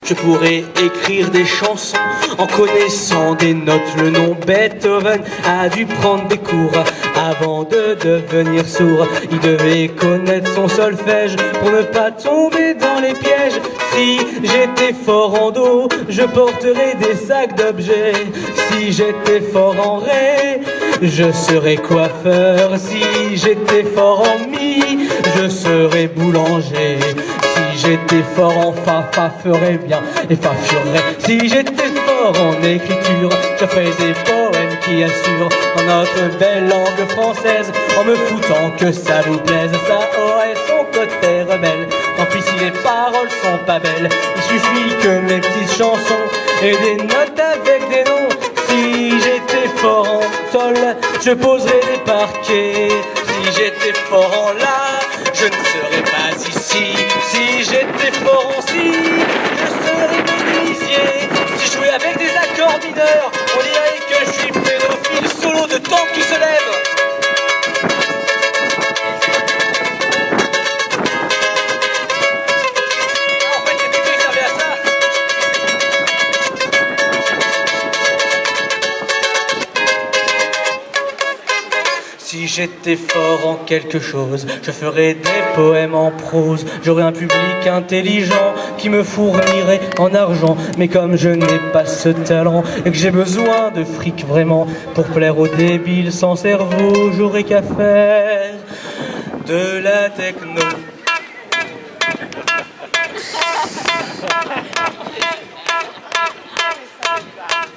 Je pourrais écrire des chansons en connaissant des notes. Le nom Beethoven a dû prendre des cours avant de devenir sourd. Il devait connaître son solfège pour ne pas tomber dans les pièges. Si j'étais fort en do, je porterais des sacs d'objets. Si j'étais fort en ré, je serais coiffeur. Si j'étais fort en mi, je serais boulanger. Si j'étais fort en fa ferait bien et fa ferait. Si j'étais fort en écriture, je ferais des poèmes qui assurent dans notre belle langue française, en me foutant que ça vous plaise. Ça aurait son côté rebelle, tant pis si les paroles sont pas belles. Il suffit que mes petites chansons aient des notes avec des noms. Si j'étais fort en sol, je poserais des parquets. Si j'étais fort en la, je ne serais pas ici. Si j'étais fort en si, je serais menuisier. Si je jouais avec des accords mineurs, on dirait que je suis pédophile. Solo de tank qui se lève. Si j'étais fort en quelque chose, je ferais des poèmes en prose. J'aurais un public intelligent qui me fournirait en argent. Mais comme je n'ai pas ce talent et que j'ai besoin de fric vraiment pour plaire aux débiles sans cerveau, j'aurais qu'à faire de la techno.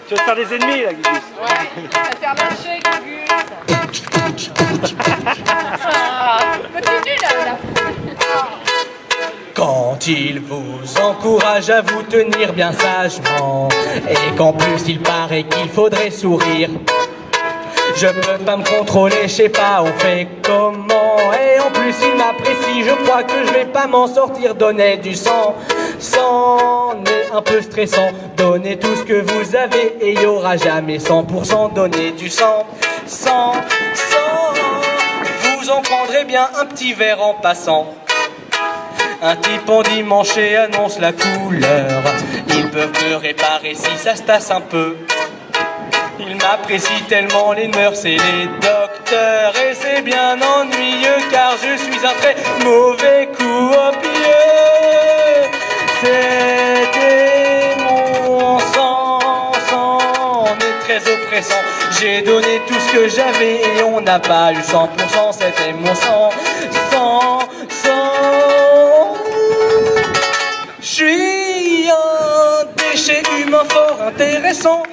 Tu veux te faire des ennemis là, Gugus? Ouais, ça va faire marcher, Gugus. Continue là. Quand il vous encourage à vous tenir bien sagement, et qu'en plus il paraît qu'il faudrait sourire, je peux pas me contrôler, je sais pas on fait comment. Et en plus il m'apprécie, je crois que je vais pas m'en sortir. Donner du sang, c'en est un peu stressant. Donnez tout ce que vous avez et il y aura jamais 100%. Donnez du sang, sans, vous en prendrez bien un petit verre en passant. Un type endimanché annonce la couleur. Ils peuvent me réparer si ça se tasse un peu. Ils m'apprécient tellement les nurses et les docteurs. Et c'est bien ennuyeux car je suis un très mauvais copieux. C'était mon sang est très oppressant. J'ai donné tout ce que j'avais et on n'a pas eu 100%. C'était mon sang. Je suis un déchet humain fort intéressant.